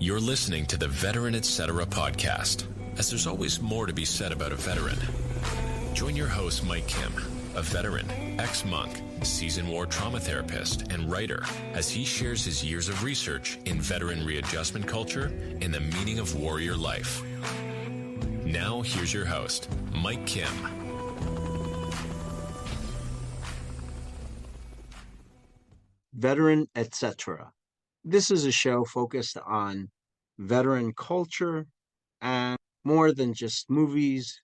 You're listening to the Veteran Etc. podcast, as there's always more to be said about a veteran. Join your host, Mike Kim, a veteran, ex-monk, seasoned war trauma therapist, and writer, as he shares his years of research in veteran readjustment culture and the meaning of warrior life. Now, here's your host, Mike Kim. Veteran Etc. This is a show focused on veteran culture and more than just movies,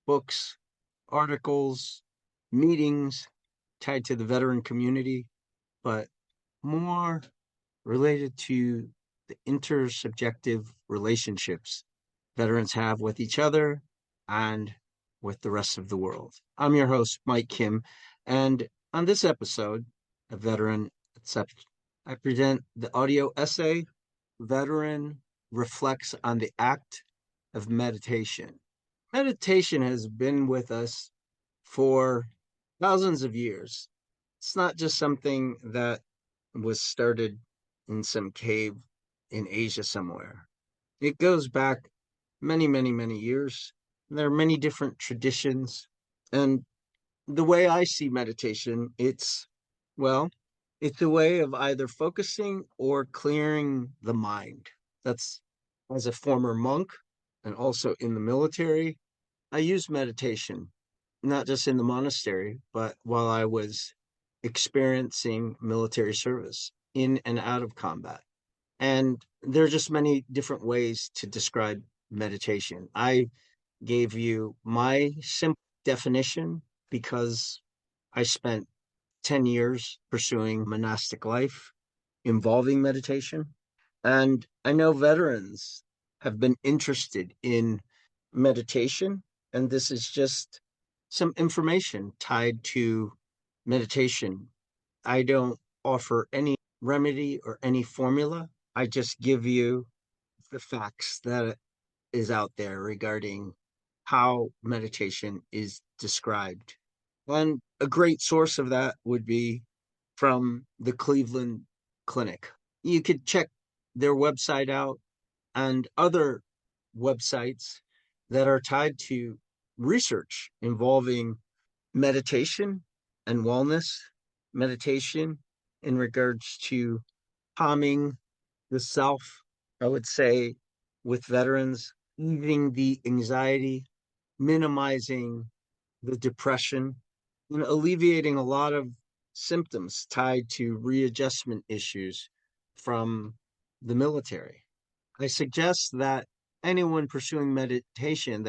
books, articles, meetings tied to the veteran community, but more related to the intersubjective relationships veterans have with each other and with the rest of the world. I'm your host, Mike Kim, and on this episode of Veteran Etc., I present the audio essay, Veteran Reflects on the Act of Meditation. Meditation has been with us for thousands of years. It's not just something that was started in some cave in Asia somewhere. It goes back many, many, many years. There are many different traditions. And the way I see meditation, it's a way of either focusing or clearing the mind. That's, as a former monk and also in the military, I used meditation, not just in the monastery, but while I was experiencing military service in and out of combat. And there are just many different ways to describe meditation. I gave you my simple definition because I spent 10 years pursuing monastic life involving meditation. And I know veterans have been interested in meditation, and this is just some information tied to meditation. I don't offer any remedy or any formula. I just give you the facts that is out there regarding how meditation is described. And a great source of that would be from the Cleveland Clinic. You could check their website out and other websites that are tied to research involving meditation and wellness, meditation in regards to calming the self, I would say, with veterans, easing the anxiety, minimizing the depression, and alleviating a lot of symptoms tied to readjustment issues from the military. I suggest that anyone pursuing meditation,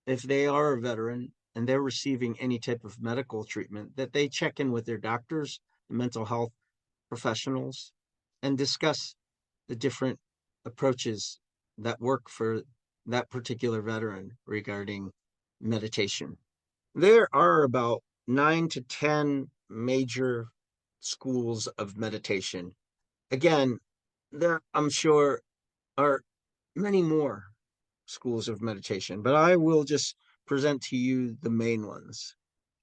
if they are a veteran and they're receiving any type of medical treatment, that they check in with their doctors, mental health professionals, and discuss the different approaches that work for that particular veteran regarding meditation. There are about 9 to 10 major schools of meditation. Again, there, I'm sure, are many more schools of meditation, but I will just present to you the main ones.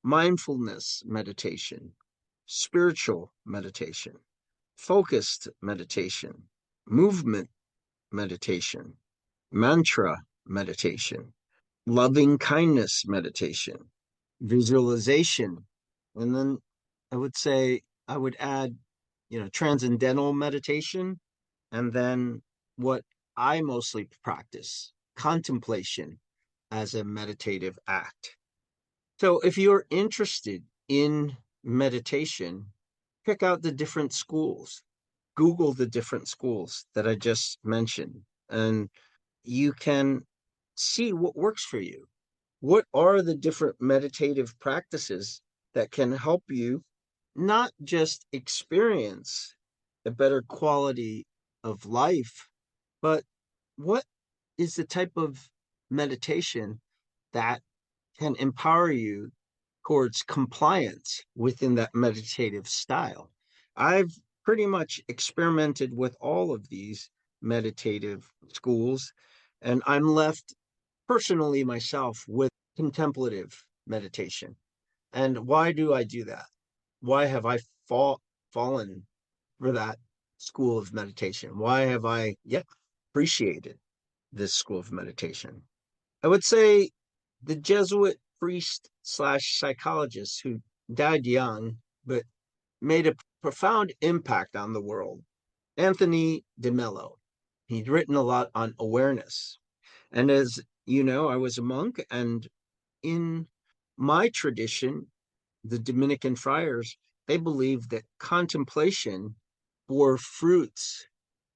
Mindfulness meditation, spiritual meditation, focused meditation, movement meditation, mantra meditation, loving kindness meditation, visualization, and then I would add, transcendental meditation, and then what I mostly practice, contemplation as a meditative act. So if you're interested in meditation, pick out the different schools, Google the different schools that I just mentioned, and you can see what works for you. What are the different meditative practices that can help you not just experience a better quality of life, but what is the type of meditation that can empower you towards compliance within that meditative style? I've pretty much experimented with all of these meditative schools, and I'm left personally myself with contemplative meditation. And why do I do that? Why have I fallen for that school of meditation? Why have I yet appreciated this school of meditation? I would say the Jesuit priest slash psychologist who died young, but made a profound impact on the world, Anthony de Mello. He'd written a lot on awareness. And as you know, I was a monk, and in my tradition, the Dominican Friars, they believe that contemplation bore fruits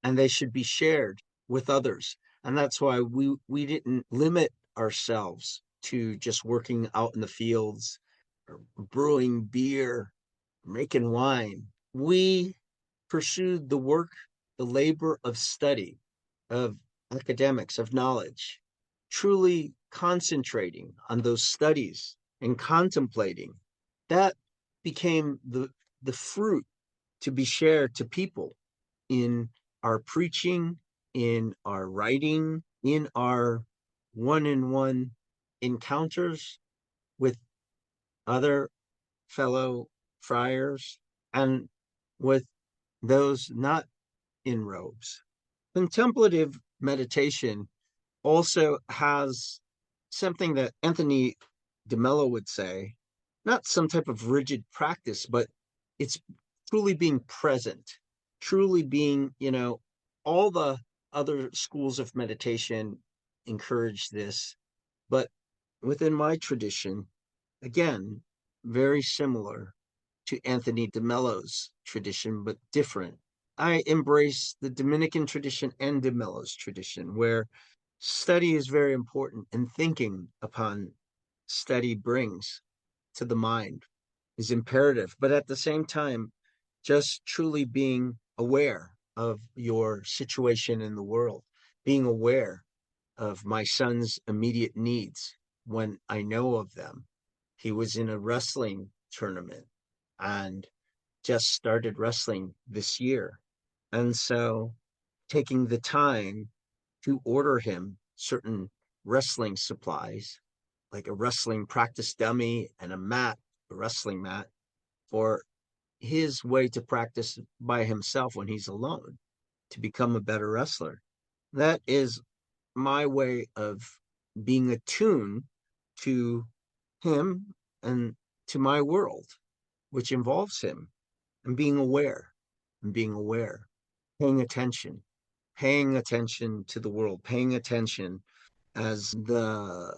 and they should be shared with others. And that's why we didn't limit ourselves to just working out in the fields or brewing beer, making wine. We pursued the work, the labor of study, of academics, of knowledge, truly concentrating on those studies and contemplating. That became the fruit to be shared to people in our preaching, in our writing, in our one-on-one encounters with other fellow friars and with those not in robes. Contemplative meditation also has something that Anthony de Mello would say, not some type of rigid practice, but it's truly being present, truly being, all the other schools of meditation encourage this. But within my tradition, again, very similar to Anthony de Mello's tradition, but different. I embrace the Dominican tradition and de Mello's tradition, where study is very important and thinking upon study brings to the mind is imperative. But at the same time, just truly being aware of your situation in the world, being aware of my son's immediate needs when I know of them. He was in a wrestling tournament and just started wrestling this year. And so taking the time to order him certain wrestling supplies, like a wrestling practice dummy and a mat, a wrestling mat, for his way to practice by himself when he's alone to become a better wrestler. That is my way of being attuned to him and to my world, which involves him, and being aware, paying attention to the world, paying attention as the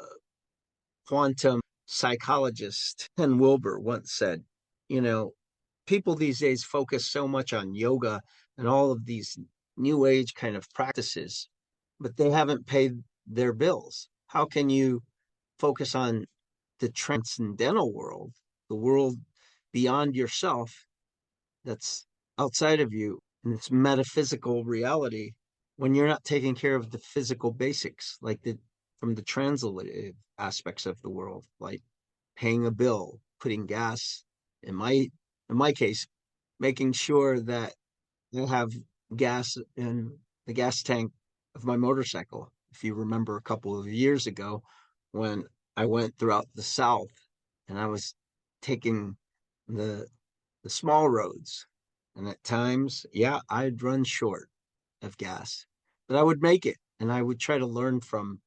quantum psychologist Ken Wilber once said, you know, people these days focus so much on yoga and all of these new age kind of practices, but they haven't paid their bills. How can you focus on the transcendental world, the world beyond yourself that's outside of you and its metaphysical reality when you're not taking care of the physical basics, like the from the translative aspects of the world, like paying a bill, putting gas, in my case, making sure that I have gas in the gas tank of my motorcycle. If you remember a couple of years ago when I went throughout the South and I was taking the the small roads. And at times, yeah, I'd run short of gas, but I would make it and I would try to learn from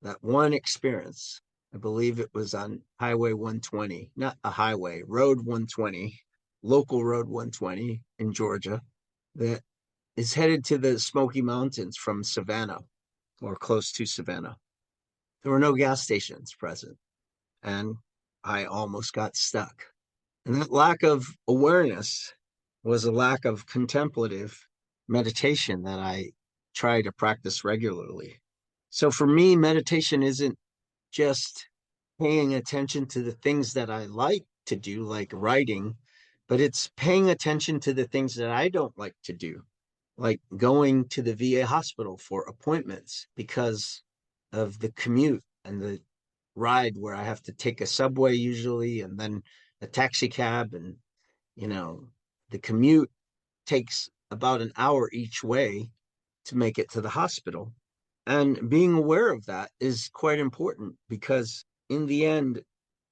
that one experience. I believe it was on Highway 120, not a highway, Road 120, local Road 120 in Georgia, that is headed to the Smoky Mountains from Savannah or close to Savannah. There were no gas stations present, and I almost got stuck. And that lack of awareness was a lack of contemplative meditation that I try to practice regularly. So for me, meditation isn't just paying attention to the things that I like to do, like writing, but it's paying attention to the things that I don't like to do, like going to the VA hospital for appointments because of the commute and the ride where I have to take a subway usually and then a taxi cab. And, you know, the commute takes about an hour each way to make it to the hospital. And being aware of that is quite important because in the end,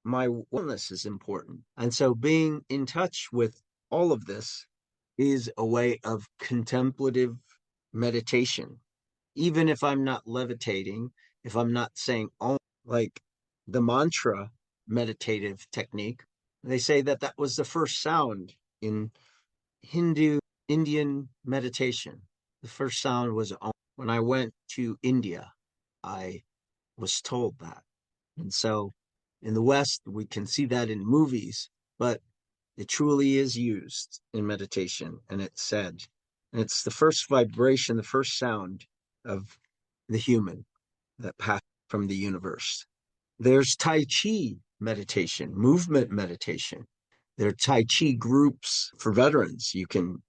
my wellness is important. And so being in touch with all of this is a way of contemplative meditation. Even if I'm not levitating, if I'm not saying oh, like the mantra meditative technique, they say that that was the first sound in Hindu Indian meditation. The first sound was om. When I went to India, I was told that. And so in the West, we can see that in movies, but it truly is used in meditation. And it's said, and it's the first vibration, the first sound of the human that passed from the universe. There's Tai Chi meditation, movement meditation. There are Tai Chi groups for veterans you can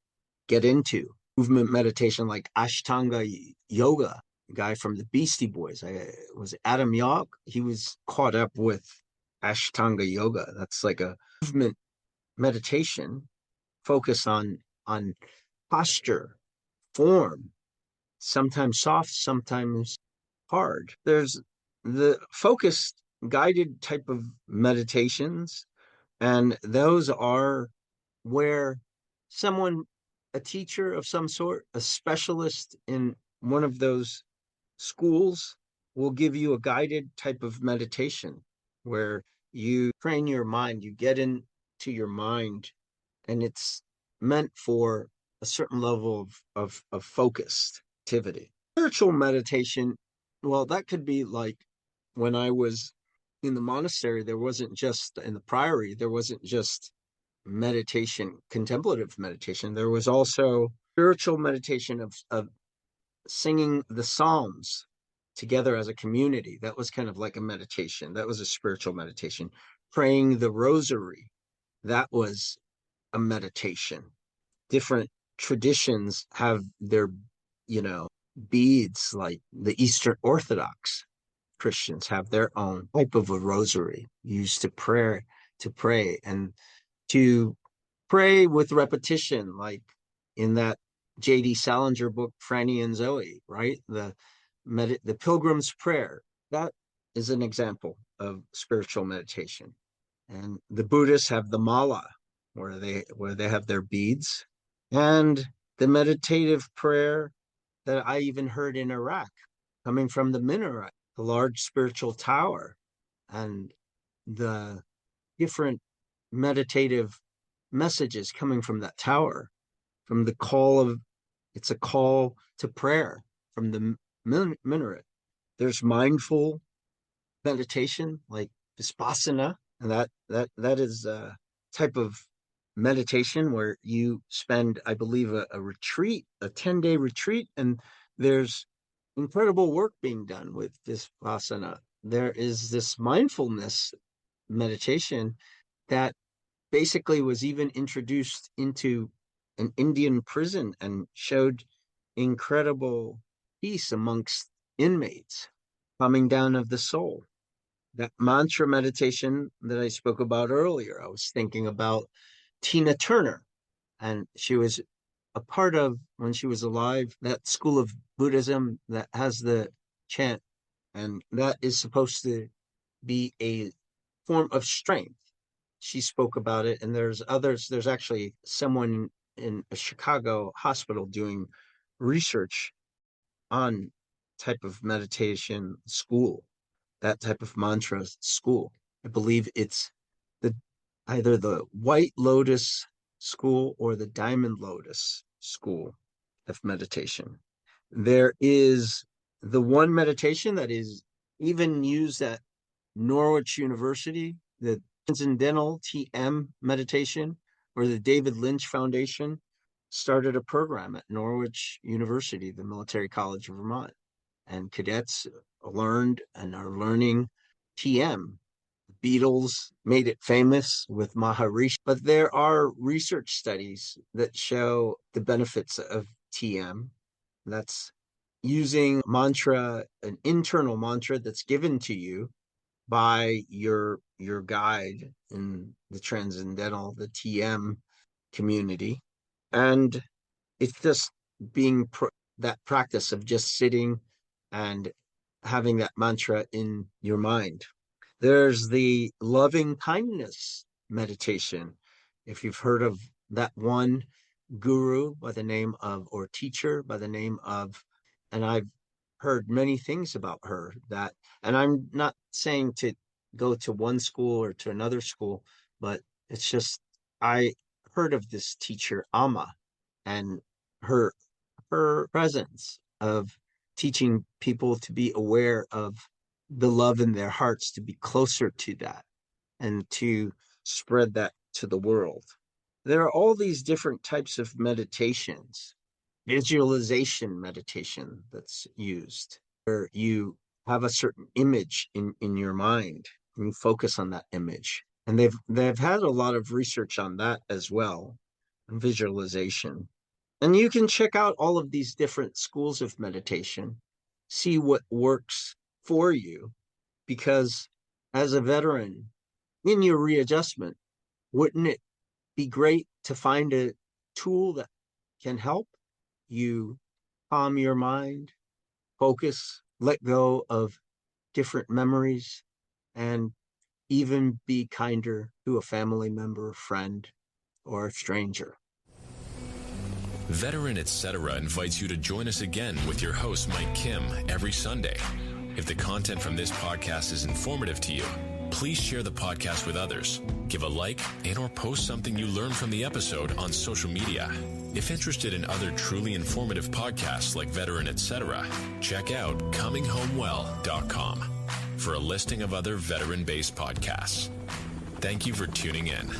get into. Movement meditation like Ashtanga yoga. The guy from the Beastie Boys, was Adam Yauch. He was caught up with Ashtanga yoga. That's like a movement meditation focus on posture, form, sometimes soft, sometimes hard. There's the focused guided type of meditations, and those are where someone, a teacher of some sort, a specialist in one of those schools, will give you a guided type of meditation where you train your mind, you get into your mind, and it's meant for a certain level of focused activity. Spiritual meditation, well, that could be like when I was in the monastery, there wasn't just in the priory, there wasn't just meditation, contemplative meditation. There was also spiritual meditation of singing the Psalms together as a community. That was kind of like a meditation. That was a spiritual meditation. Praying the rosary, that was a meditation. Different traditions have their, beads, like the Eastern Orthodox Christians have their own type of a rosary used to pray and to pray with repetition, like in that J.D. Salinger book, Franny and Zoe, right? The Pilgrim's Prayer. That is an example of spiritual meditation. And the Buddhists have the mala, where they have their beads, and the meditative prayer that I even heard in Iraq, coming from the minaret, the large spiritual tower, and the different meditative messages coming from that tower, from the call of, it's a call to prayer from the minaret. There's mindful meditation like Vipassana, and that is a type of meditation where you spend, I believe, a retreat, a 10-day retreat, and there's incredible work being done with this Vipassana. There is this mindfulness meditation that basically was even introduced into an Indian prison and showed incredible peace amongst inmates, calming down of the soul. That mantra meditation that I spoke about earlier, I was thinking about Tina Turner, and she was a part of, when she was alive, that school of Buddhism that has the chant, and that is supposed to be a form of strength. She spoke about it, and there's others. There's actually someone in a Chicago hospital doing research on type of meditation school, that type of mantra school. I believe it's the either the White Lotus School or the Diamond Lotus School of meditation. There is the one meditation that is even used at Norwich University, the Transcendental TM meditation, where the David Lynch Foundation started a program at Norwich University, the Military College of Vermont, and cadets learned and are learning TM. The Beatles made it famous with Maharishi, but there are research studies that show the benefits of TM. That's using mantra, an internal mantra that's given to you by your guide in the transcendental, the TM community. And it's just being that practice of just sitting and having that mantra in your mind. There's the loving kindness meditation. If you've heard of that one, guru by the name of, or teacher by the name of, and I've heard many things about her that, and I'm not saying to go to one school or to another school, but it's just, I heard of this teacher, Amma, and her her presence of teaching people to be aware of the love in their hearts, to be closer to that and to spread that to the world. There are all these different types of meditations, visualization meditation that's used, where you have a certain image in your mind and you focus on that image. And they've had a lot of research on that as well, visualization. And you can check out all of these different schools of meditation, see what works for you, because as a veteran in your readjustment, wouldn't it be great to find a tool that can help you calm your mind, focus, let go of different memories, and even be kinder to a family member, friend, or a stranger? Veteran Etc. invites you to join us again with your host, Mike Kim, every Sunday. If the content from this podcast is informative to you, please share the podcast with others. Give a like and or post something you learned from the episode on social media. If interested in other truly informative podcasts like Veteran Etc., check out cominghomewell.com for a listing of other veteran-based podcasts. Thank you for tuning in.